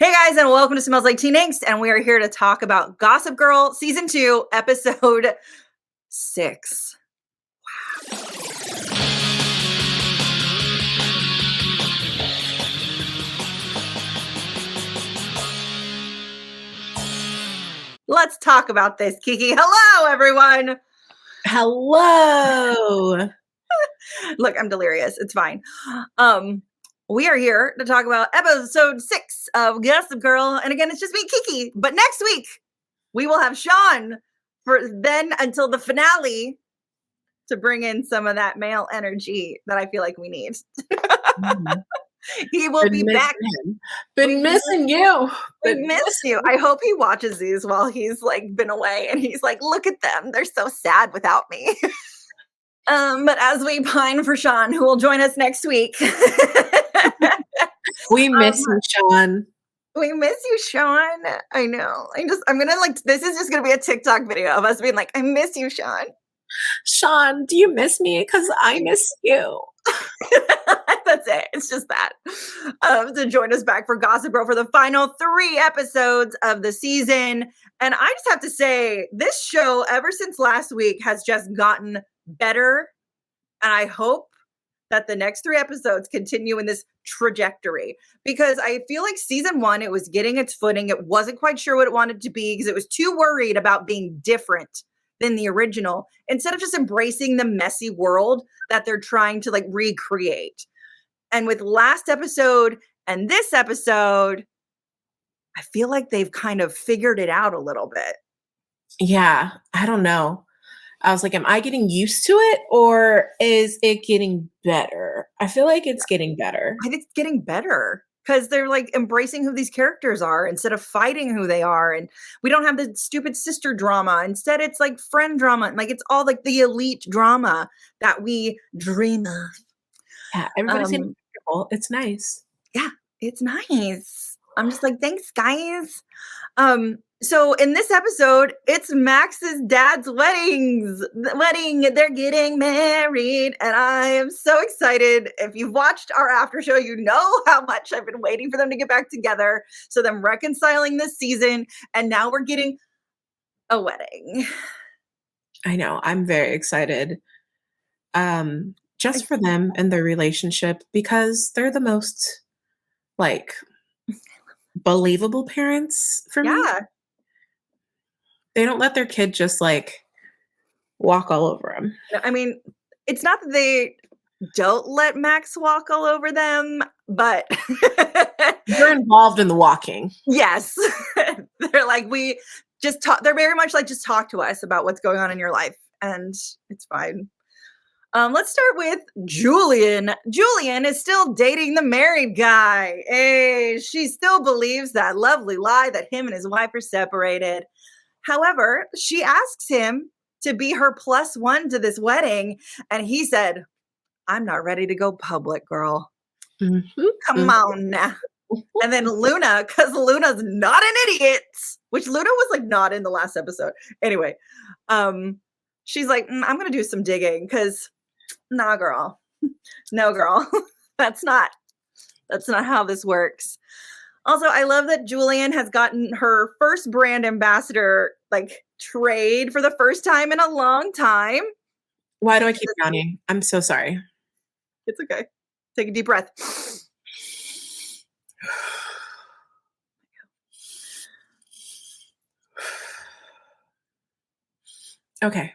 Hey guys, and welcome to Smells Like Teen Angst, and we are here to talk about Gossip Girl Season 2, Episode 6. Let's talk about this, Kiki. Hello, everyone. Hello. Look, I'm delirious. It's fine. We are here to talk about episode 6 of Gossip Girl. And again, it's just me, Kiki. But next week, we will have Sean for then until the finale to bring in some of that male energy that I feel like we need. He will be back. Been missing you. Been miss you. I hope he watches these while he's like been away and he's like, look at them. They're so sad without me. But as we pine for Sean, who will join us next week. We miss you, Sean. We miss you, Sean. I know. I'm gonna this is just gonna be a TikTok video of us being like, I miss you, Sean. Sean, do you miss me? Because I miss you. That's it. It's just that. To join us back for Gossip Girl for the final 3 episodes of the season. And I just have to say, this show, ever since last week, has just gotten better. And I hope that the next 3 episodes continue in this trajectory. Because I feel like season 1, it was getting its footing. It wasn't quite sure what it wanted to be because it was too worried about being different than the original, instead of just embracing the messy world that they're trying to recreate. And with last episode and this episode, I feel like they've kind of figured it out a little bit. Yeah, I don't know. I was like, am I getting used to it or is it getting better? I feel like it's getting better. I think it's getting better because they're embracing who these characters are instead of fighting who they are. And we don't have the stupid sister drama. Instead, it's friend drama. It's all the elite drama that we dream of. Yeah, everybody's comfortable. It's nice. Yeah, it's nice. I'm just thanks, guys. So in this episode, it's Max's dad's wedding. They're getting married. And I am so excited. If you've watched our after show, you know how much I've been waiting for them to get back together. So them reconciling this season. And now we're getting a wedding. I know. I'm very excited. Just for them and their relationship, because they're the most believable parents for me. Yeah. They don't let their kid just walk all over them. I mean, it's not that they don't let Max walk all over them, but they're involved in the walking. Yes. They're we just talk. They're very much just talk to us about what's going on in your life. And it's fine. Let's start with Julian. Julian is still dating the married guy. Hey, she still believes that lovely lie that him and his wife are separated. However, she asks him to be her +1 to this wedding. And he said, I'm not ready to go public, girl. Mm-hmm. Come on now. And then Luna, because Luna's not an idiot, which Luna was not in the last episode. Anyway, she's like, I'm going to do some digging because nah, girl. No, girl. That's not how this works. Also, I love that Julian has gotten her first brand ambassador trade for the first time in a long time. Why do I keep yawning? I'm so sorry. It's okay. Take a deep breath. Okay.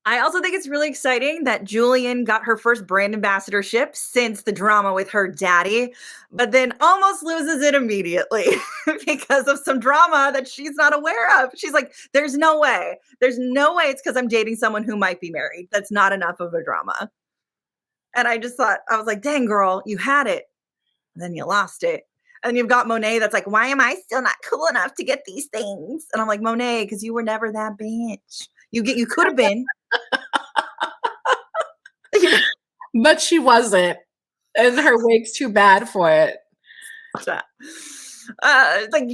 I also think it's really exciting that Julian got her first brand ambassadorship since the drama with her daddy, but then almost loses it immediately because of some drama that she's not aware of. She's like, there's no way. There's no way it's because I'm dating someone who might be married. That's not enough of a drama. And I just thought, I was like, dang, girl, you had it. And then you lost it. And you've got Monet that's like, why am I still not cool enough to get these things? And I'm like, Monet, because you were never that bitch. You could have been. But she wasn't. And her wig's too bad for it.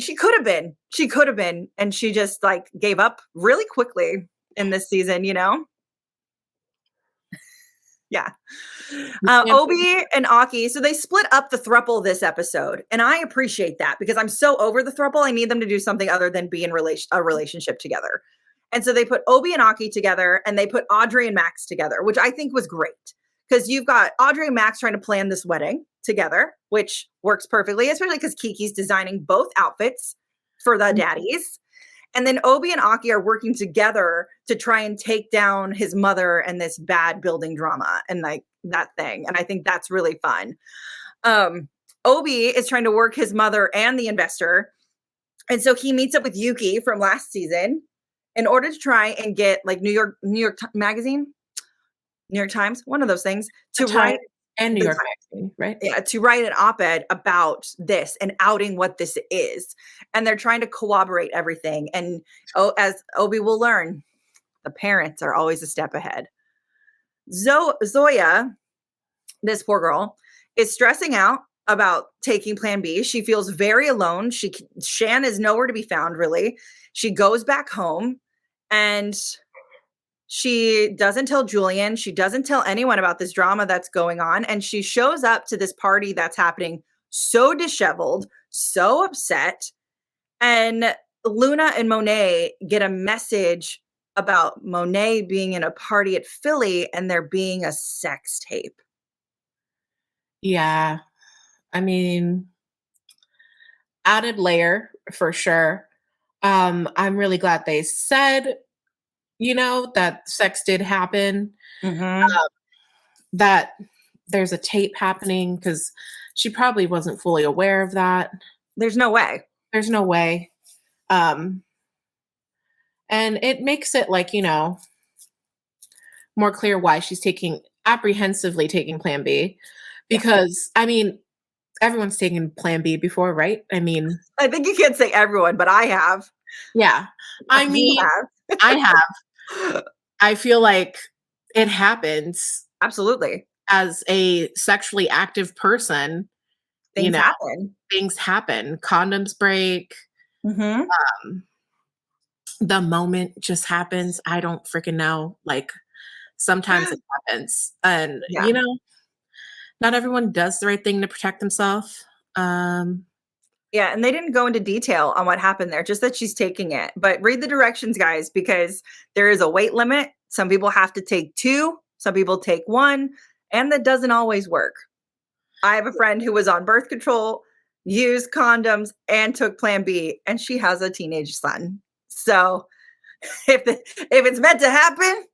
She could have been. She could have been. And she just gave up really quickly in this season, Yeah. Obie and Aki, so they split up the throuple this episode, and I appreciate that because I'm so over the throuple. I need them to do something other than be in a relationship together. And so they put Obie and Aki together, and they put Audrey and Max together, which I think was great because you've got Audrey and Max trying to plan this wedding together, which works perfectly, especially because Kiki's designing both outfits for the daddies. And then Obie and Aki are working together to try and take down his mother and this bad building drama and like that thing. And I think that's really fun. Obie is trying to work his mother and the investor. And so he meets up with Yuki from last season in order to try and get like New York Magazine, New York Times, one of those things to write. And New York Magazine, right? Yeah, to write an op-ed about this and outing what this is. And they're trying to corroborate everything. And as Obie will learn, the parents are always a step ahead. Zoya, this poor girl, is stressing out about taking Plan B. She feels very alone. Shan is nowhere to be found, really. She goes back home and she doesn't tell Julian. She doesn't tell anyone about this drama that's going on. And she shows up to this party that's happening so disheveled, so upset. And Luna and Monet get a message about Monet being in a party at Philly and there being a sex tape. Yeah. I mean, added layer for sure. I'm really glad they said, that sex did happen, that there's a tape happening because she probably wasn't fully aware of that. There's no way. And it makes it like, more clear why she's apprehensively taking Plan B because, I mean, everyone's taken Plan B before, right? I mean, I think you can't say everyone, but I have. Yeah. I mean, I have. I feel like it happens. Absolutely. As a sexually active person, things happen. Things happen. Condoms break. The moment just happens. I don't freaking know. Like sometimes it happens. And, not everyone does the right thing to protect themselves. Yeah, and they didn't go into detail on what happened there, just that she's taking it. But read the directions, guys, because there is a weight limit. Some people have to take 2, some people take 1, and that doesn't always work. I have a friend who was on birth control, used condoms, and took Plan B, and she has a teenage son. So if it's meant to happen,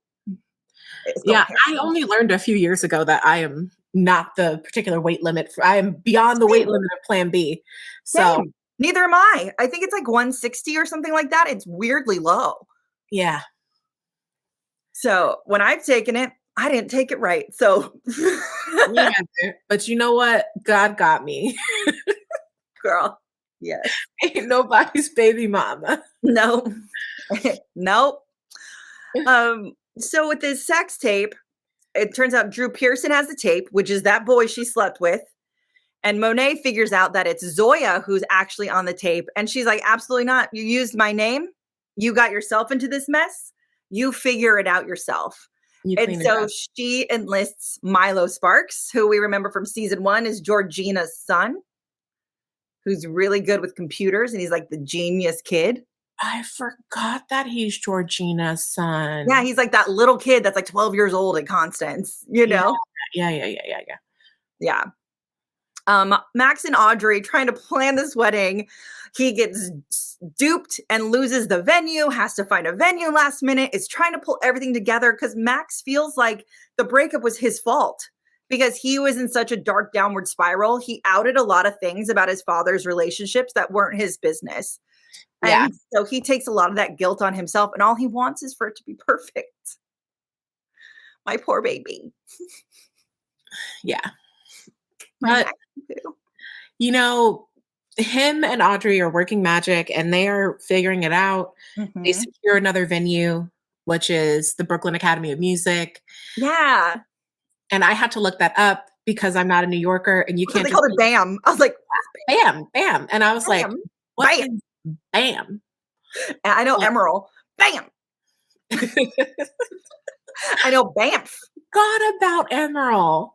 I only learned a few years ago that I am not the particular weight limit. I am beyond the weight limit of Plan B. So Same. Neither am I. I think it's like 160 or something like that. It's weirdly low. Yeah. So when I've taken it, I didn't take it right. So, but you know what? God got me. Girl. Yes. Ain't nobody's baby mama. No. Nope. So with this sex tape, it turns out Drew Pearson has the tape, which is that boy she slept with. And Monet figures out that it's Zoya who's actually on the tape. And she's like, absolutely not. You used my name. You got yourself into this mess. You figure it out yourself. And so she enlists Milo Sparks, who we remember from season 1 is Georgina's son, who's really good with computers. And he's like the genius kid. I forgot that he's Georgina's son. Yeah, he's like that little kid that's like 12 years old at Constance, Yeah. Max and Audrey trying to plan this wedding. He gets duped and loses the venue, has to find a venue last minute, is trying to pull everything together because Max feels like the breakup was his fault because he was in such a dark downward spiral. He outed a lot of things about his father's relationships that weren't his business. Yeah. And so he takes a lot of that guilt on himself, and all he wants is for it to be perfect. My poor baby. Yeah. But, him and Audrey are working magic, and they are figuring it out. Mm-hmm. They secure another venue, which is the Brooklyn Academy of Music. Yeah. And I had to look that up because I'm not a New Yorker, and you can't. They called it BAM. I was like, BAM, BAM. And I was like, what BAM. Is BAM? I know Emerald. BAM. I know, Bamf. God about Emerald.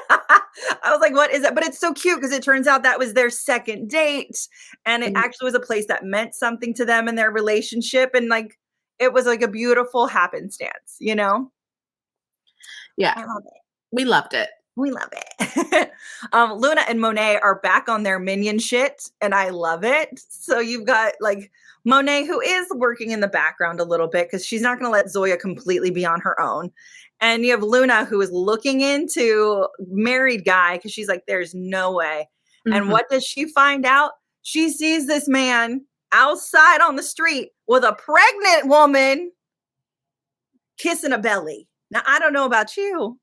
I was like, what is it? But it's so cute because it turns out that was their second date. And it actually was a place that meant something to them in their relationship. And like, it was like a beautiful happenstance, you know? Yeah. I love it. We loved it. We love it. Luna and Monet are back on their minion shit, and I love it. So you've got like Monet, who is working in the background a little bit because she's not going to let Zoya completely be on her own. And you have Luna, who is looking into married guy because she's like, there's no way. Mm-hmm. And what does she find out? She sees this man outside on the street with a pregnant woman kissing a belly. Now, I don't know about you,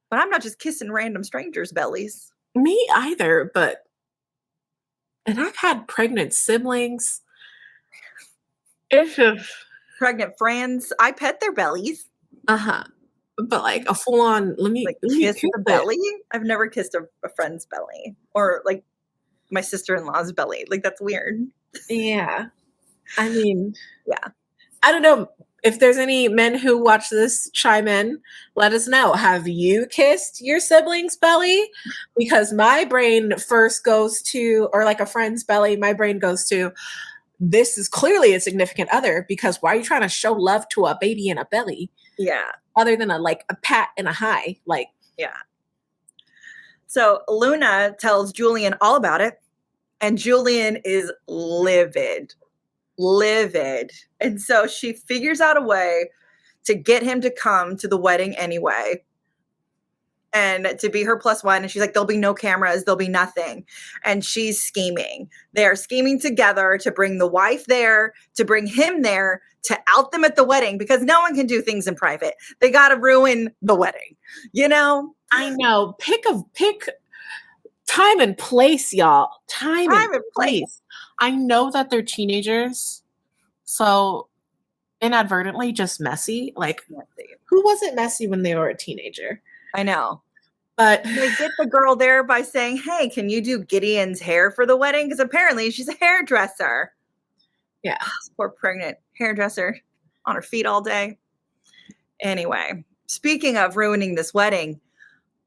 but I'm not just kissing random strangers' bellies. Me either, and I've had pregnant siblings. It's just pregnant friends. I pet their bellies. Uh-huh. But like a full-on, let me kiss the belly. I've never kissed a friend's belly or like my sister-in-law's belly. Like, that's weird. Yeah. I mean, yeah. I don't know. If there's any men who watch this, chime in. Let us know. Have you kissed your sibling's belly? Because my brain first goes to, or like a friend's belly, my brain goes to, this is clearly a significant other, because why are you trying to show love to a baby in a belly? Yeah. Other than a pat and a hi. Like, yeah. So Luna tells Julian all about it, and Julian is livid. And so she figures out a way to get him to come to the wedding anyway and to be her +1. And she's like, there'll be no cameras, there'll be nothing. And she's scheming. They're scheming together to bring the wife there, to bring him there, to out them at the wedding, because no one can do things in private. They got to ruin the wedding, you know? I know. Pick time and place, y'all. Time and place. I know that they're teenagers, so inadvertently just messy. Like, who wasn't messy when they were a teenager? I know. But they get the girl there by saying, hey, can you do Gideon's hair for the wedding? Because apparently she's a hairdresser. Yeah. Poor pregnant hairdresser on her feet all day. Anyway, speaking of ruining this wedding,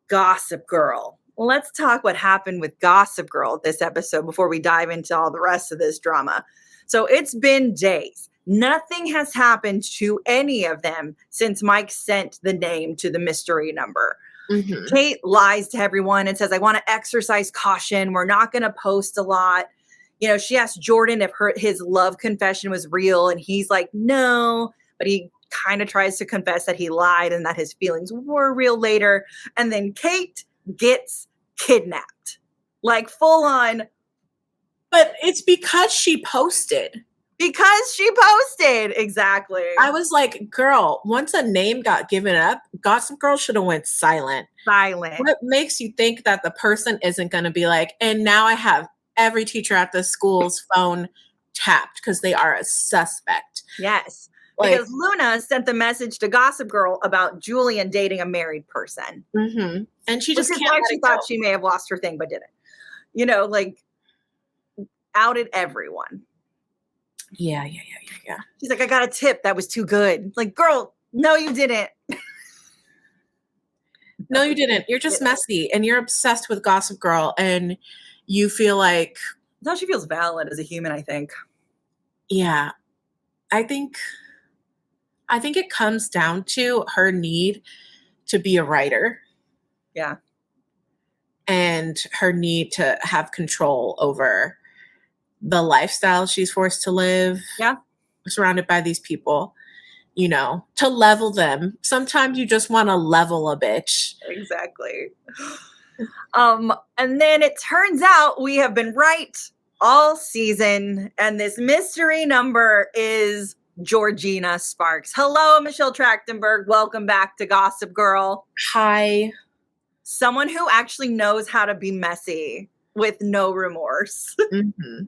Gossip Girl. Let's talk what happened with Gossip Girl this episode before we dive into all the rest of this drama. So it's been days. Nothing has happened to any of them since Mike sent the name to the mystery number. Mm-hmm. Kate lies to everyone and says, I want to exercise caution. We're not going to post a lot. You know, she asked Jordan if his love confession was real, and he's like, no, but he kind of tries to confess that he lied and that his feelings were real later. And then Kate gets kidnapped, like full on. But it's because she posted. Exactly. I was like, girl, once a name got given up, Gossip Girl should have went silent. What makes you think that the person isn't going to be like, and now I have every teacher at the school's phone tapped because they are a suspect? Yes. Because Luna sent the message to Gossip Girl about Julian dating a married person. Mm-hmm. And she just can't. She thought she may have lost her thing, but didn't. You know, like, outed everyone. Yeah. She's like, I got a tip that was too good. Like, girl, no, you didn't. No, you didn't. You're just messy, and you're obsessed with Gossip Girl, and you feel like... Now she feels valid as a human, I think. Yeah. I think it comes down to her need to be a writer. Yeah. And her need to have control over the lifestyle she's forced to live. Yeah. Surrounded by these people, you know, to level them. Sometimes you just want to level a bitch. Exactly. And then it turns out we have been right all season, and this mystery number is Georgina Sparks. Hello, Michelle Trachtenberg. Welcome back to Gossip Girl. Hi. Someone who actually knows how to be messy with no remorse. Mm-hmm.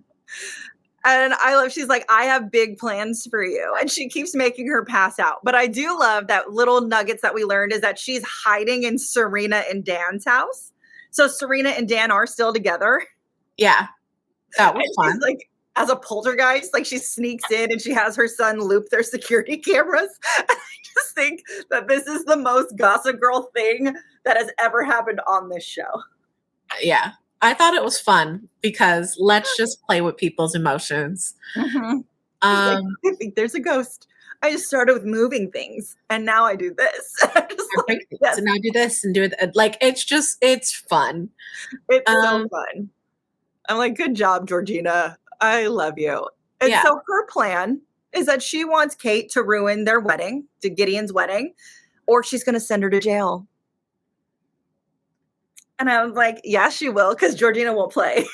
And I love, she's like, I have big plans for you. And she keeps making her pass out. But I do love that little nuggets that we learned is that she's hiding in Serena and Dan's house. So Serena and Dan are still together. Yeah. That was fun. Like, as a poltergeist. Like she sneaks in and she has her son loop their security cameras. I just think that this is the most Gossip Girl thing that has ever happened on this show. Yeah. I thought it was fun because let's just play with people's emotions. Mm-hmm. I think there's a ghost. I just started with moving things, and now I do this. Yes. So now do this and do it. Like, it's fun. It's so fun. I'm like, good job, Georgina. I love you. And so her plan is that she wants Kate to ruin their wedding, to Gideon's wedding, or she's going to send her to jail. And I was like, yeah, she will, because Georgina won't play.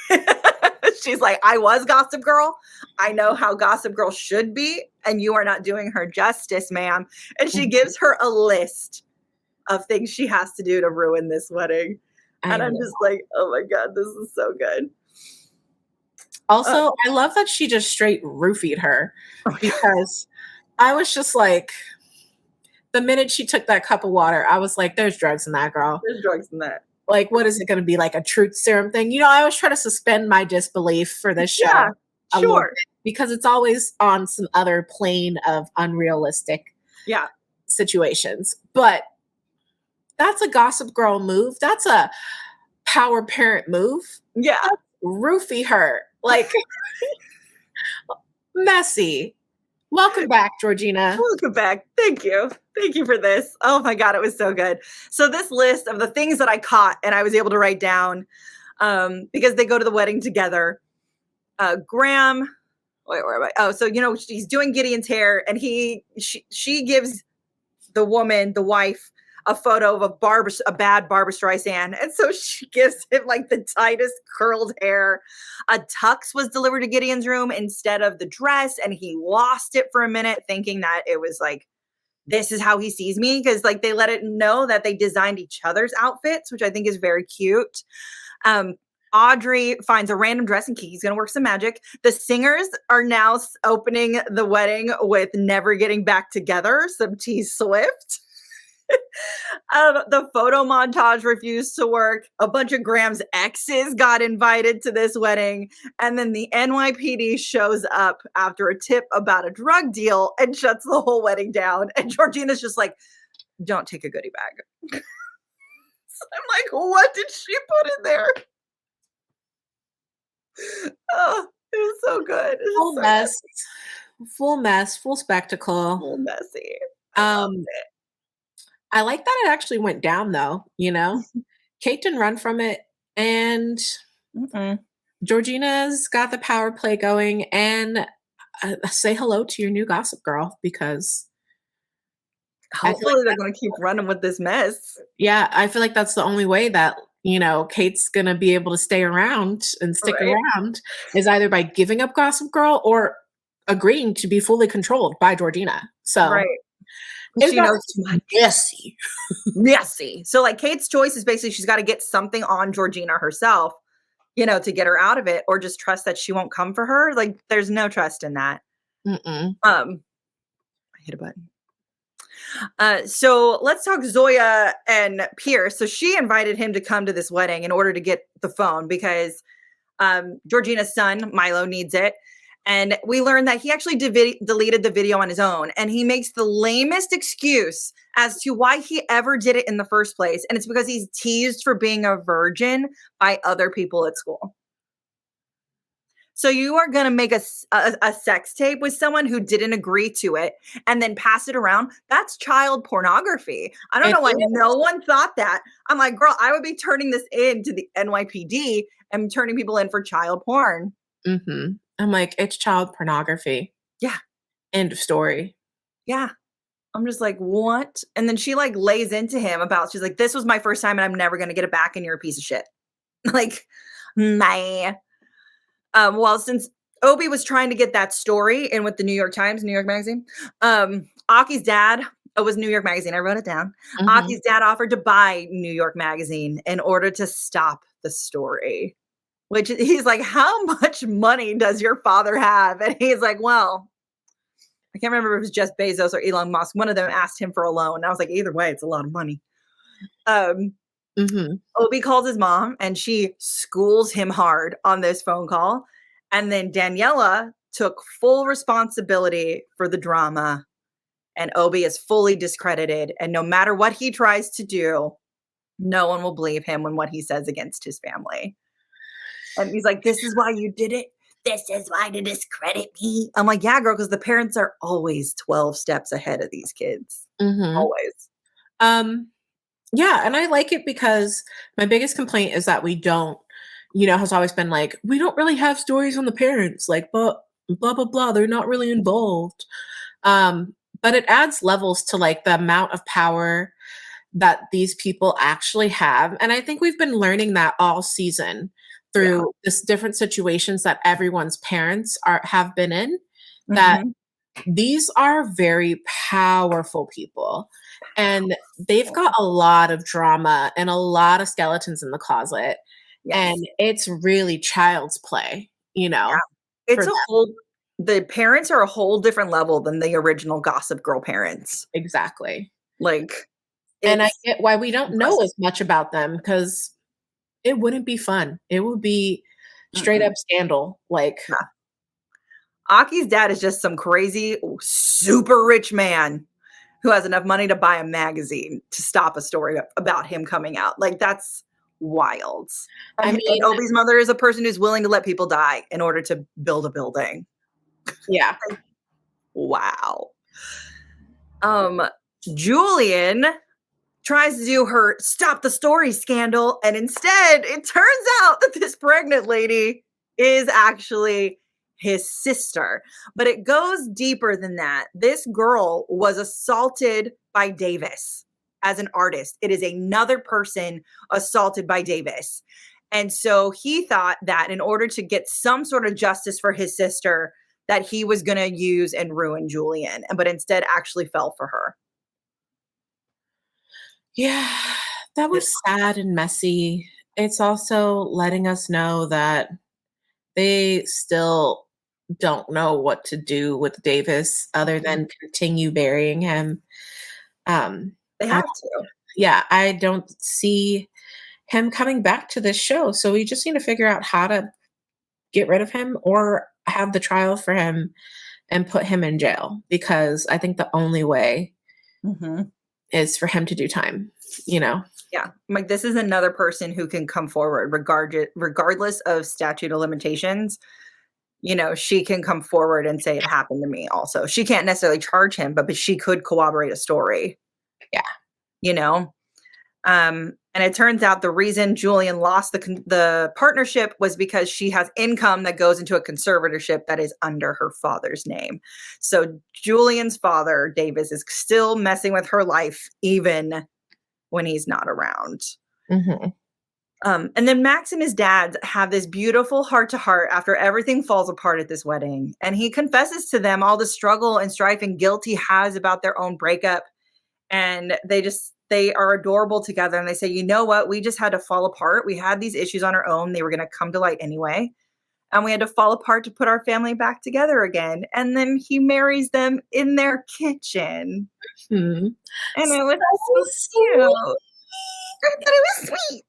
She's like, I was Gossip Girl. I know how Gossip Girl should be, and you are not doing her justice, ma'am. And she gives her a list of things she has to do to ruin this wedding. And I'm just like, oh my God, this is so good. Also, I love that she just straight roofied her, because I was just like, the minute she took that cup of water, I was like, there's drugs in that, girl. There's drugs in that. Like, what is it going to be, like a truth serum thing? You know, I always try to suspend my disbelief for this show. Yeah, sure. Because it's always on some other plane of unrealistic situations. But that's a Gossip Girl move. That's a power parent move. Yeah. Roofie her. Like, messy. Welcome back, Georgina. Welcome back. Thank you. Thank you for this. Oh my God, it was so good. So this list of the things that I caught and I was able to write down because they go to the wedding together. Graham, where am I? Oh, so, you know, she's doing Gideon's hair and she gives the woman, the wife, a photo of a bad Barbra Streisand. And so she gives him like the tightest curled hair. A tux was delivered to Gideon's room instead of the dress. And he lost it for a minute thinking that it was like, this is how he sees me. Cause like they let it know that they designed each other's outfits, which I think is very cute. Audrey finds a random dress and Kiki's going to work some magic. The singers are now opening the wedding with Never Getting Back Together, some T Swift. The photo montage refused to work. A bunch of Graham's exes got invited to this wedding. And then the NYPD shows up after a tip about a drug deal and shuts the whole wedding down. And Georgina's just like, don't take a goodie bag. So I'm like, what did she put in there? Oh, it was so good. Full mess. Full mess. Full spectacle. Full messy. I like that it actually went down, though. You know, Kate didn't run from it, and Georgina's got the power play going. And say hello to your new Gossip Girl, because hopefully they're going to keep running with this mess. Yeah, I feel like that's the only way that, you know, Kate's going to be able to stay around and stick around is either by giving up Gossip Girl or agreeing to be fully controlled by Georgina. So. Right. She knows too much. Messy. So like Kate's choice is basically she's got to get something on Georgina herself, you know, to get her out of it, or just trust that she won't come for her. Like there's no trust in that. I hit a button. So let's talk Zoya and Pierce. So she invited him to come to this wedding in order to get the phone because Georgina's son, Milo, needs it. And we learned that he actually deleted the video on his own. And he makes the lamest excuse as to why he ever did it in the first place. And it's because he's teased for being a virgin by other people at school. So you are going to make a sex tape with someone who didn't agree to it and then pass it around. That's child pornography. I don't know why no one thought that. I'm like, girl, I would be turning this in to the NYPD and turning people in for child porn. I'm like, it's child pornography. Yeah. End of story. Yeah. I'm just like, what? And then she like lays into him she's like, this was my first time and I'm never going to get it back and you're a piece of shit. Like, my. Well, since Obie was trying to get that story in with the New York Magazine, Aki's dad, it was New York Magazine. I wrote it down. Aki's dad offered to buy New York Magazine in order to stop the story. Which he's like, how much money does your father have? And he's like, well, I can't remember if it was Jeff Bezos or Elon Musk. One of them asked him for a loan. And I was like, either way, it's a lot of money. Obie calls his mom and she schools him hard on this phone call. And then Daniela took full responsibility for the drama, and Obie is fully discredited. And no matter what he tries to do, no one will believe him when what he says against his family. And he's like, this is why you did it. This is why to discredit me. I'm like, yeah, girl, because the parents are always 12 steps ahead of these kids. Always. Yeah, and I like it because my biggest complaint is that we don't, has always been like, we don't really have stories on the parents, like, but blah, blah, blah, they're not really involved. But it adds levels to like the amount of power that these people actually have. And I think we've been learning that all season through this different situations that everyone's parents have been in, that these are very powerful people. And they've got a lot of drama and a lot of skeletons in the closet. Yes. And it's really child's play, Yeah. It's the parents are a whole different level than the original Gossip Girl parents. Exactly. Like, and I get why we don't know as much about them, because it wouldn't be fun. It would be straight up scandal. Like, Aki's dad is just some crazy, super rich man who has enough money to buy a magazine to stop a story about him coming out. Like, that's wild. And Obie's mother is a person who's willing to let people die in order to build a building. Yeah. Wow. Julian tries to do her stop the story scandal, and instead it turns out that this pregnant lady is actually his sister. But it goes deeper than that. This girl was assaulted by Davis as an artist. It is another person assaulted by Davis. And so he thought that in order to get some sort of justice for his sister, that he was going to use and ruin Julian, but instead actually fell for her. Yeah, that was sad and messy. It's also letting us know that they still don't know what to do with Davis other than continue burying him. They have to. Yeah, I don't see him coming back to this show. So we just need to figure out how to get rid of him or have the trial for him and put him in jail, because I think the only way is for him to do time, Yeah. Like, this is another person who can come forward regardless of statute of limitations. She can come forward and say it happened to me also. She can't necessarily charge him, but she could corroborate a story. Yeah. And it turns out the reason Julian lost the partnership was because she has income that goes into a conservatorship that is under her father's name. So Julian's father, Davis, is still messing with her life even when he's not around. And then Max and his dad have this beautiful heart-to-heart after everything falls apart at this wedding. And he confesses to them all the struggle and strife and guilt he has about their own breakup. And they are adorable together. And they say, you know what? We just had to fall apart. We had these issues on our own. They were going to come to light anyway. And we had to fall apart to put our family back together again. And then he marries them in their kitchen. And it was so cute. I thought it was sweet.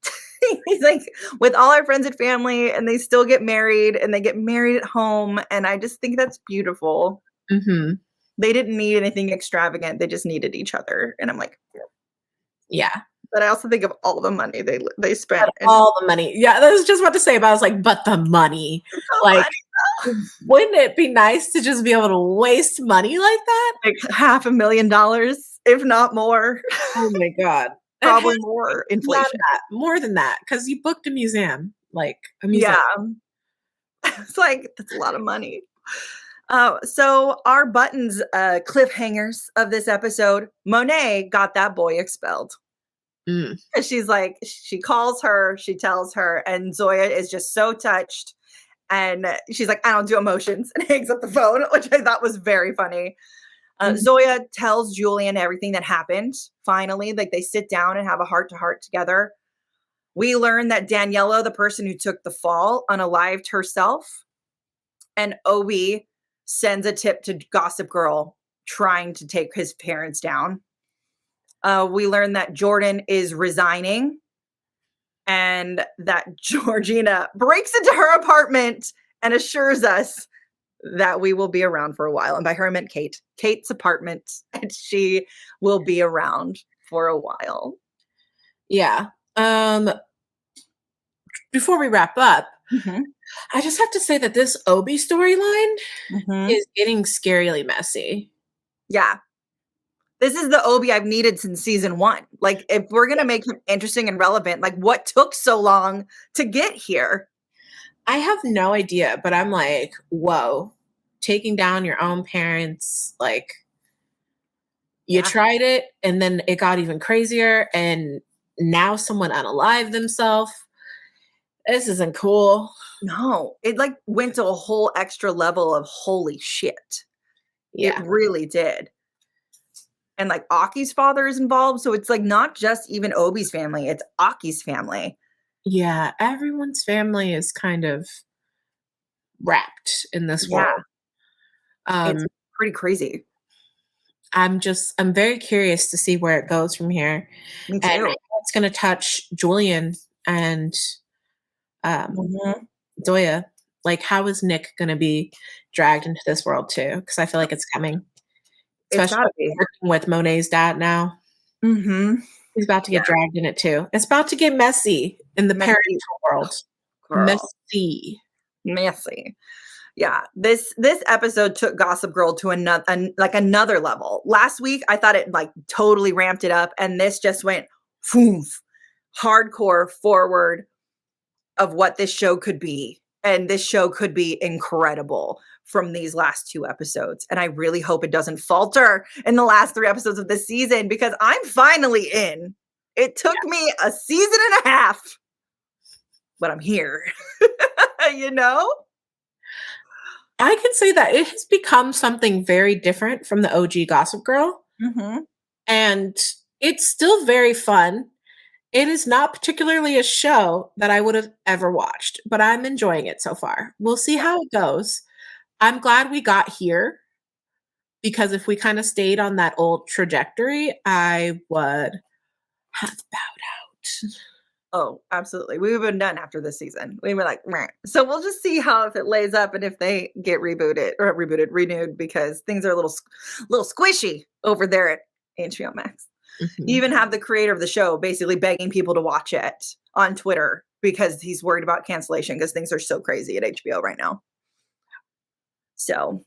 He's like, with all our friends and family, and they still get married, and they get married at home. And I just think that's beautiful. They didn't need anything extravagant. They just needed each other. And I'm like, yeah. But I also think of all the money they spent. All the money. Yeah, I was just about to say, but I was like, but the money. Like, wouldn't it be nice to just be able to waste money like that? Like $500,000, if not more. Oh my God. Probably more inflation. More than that, because you booked a museum. Like, a museum. Yeah. It's like, that's a lot of money. So our buttons, cliffhangers of this episode, Monet got that boy expelled. She's like, she calls her, she tells her, and Zoya is just so touched. And she's like, I don't do emotions, and hangs up the phone, which I thought was very funny. Zoya tells Julian everything that happened. Finally, like, they sit down and have a heart-to-heart together. We learn that Daniela, the person who took the fall, unalived herself. And Obie sends a tip to Gossip Girl trying to take his parents down. We learn that Jordan is resigning, and that Georgina breaks into her apartment and assures us that we will be around for a while. And by her, I meant Kate. Kate's apartment, and she will be around for a while. Yeah. Before we wrap up, I just have to say that this Obie storyline is getting scarily messy. Yeah. This is the Obie I've needed since season 1. Like, if we're going to make him interesting and relevant, like, what took so long to get here? I have no idea, but I'm like, whoa, taking down your own parents, like, you tried it, and then it got even crazier, and now someone unalived themselves. This isn't cool. No, it like went to a whole extra level of holy shit. Yeah. It really did. And like Aki's father is involved, so it's like not just even Obie's family, it's Aki's family. Yeah, everyone's family is kind of wrapped in this world. It's pretty crazy. I'm very curious to see where it goes from here. Me too. And how it's going to touch Julian and Zoya. Like, how is Nick going to be dragged into this world too? Because I feel like it's coming. Especially working with Monet's dad now. He's about to get dragged in it too. It's about to get messy in the parental world. Messy. Yeah, this episode took Gossip Girl to another level. Last week, I thought it like totally ramped it up, and this just went hardcore forward of what this show could be. And this show could be incredible from these last 2 episodes. And I really hope it doesn't falter in the last 3 episodes of this season, because I'm finally in. It took me a season and a half, but I'm here. You know? I can say that it has become something very different from the OG Gossip Girl. And it's still very fun. It is not particularly a show that I would have ever watched, but I'm enjoying it so far. We'll see how it goes. I'm glad we got here, because if we kind of stayed on that old trajectory, I would have bowed out. Oh, absolutely. We would have been done after this season. We were like, meh. So we'll just see how, if it lays up and if they get renewed, because things are a little squishy over there at HBOMax. You even have the creator of the show basically begging people to watch it on Twitter because he's worried about cancellation, because things are so crazy at HBO right now. So,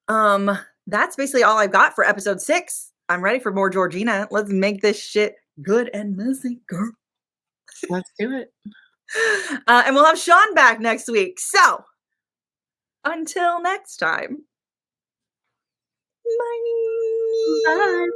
that's basically all I've got for episode 6. I'm ready for more Georgina. Let's make this shit good and messy, girl. Let's do it. And we'll have Sean back next week. So, until next time. Bye. Bye.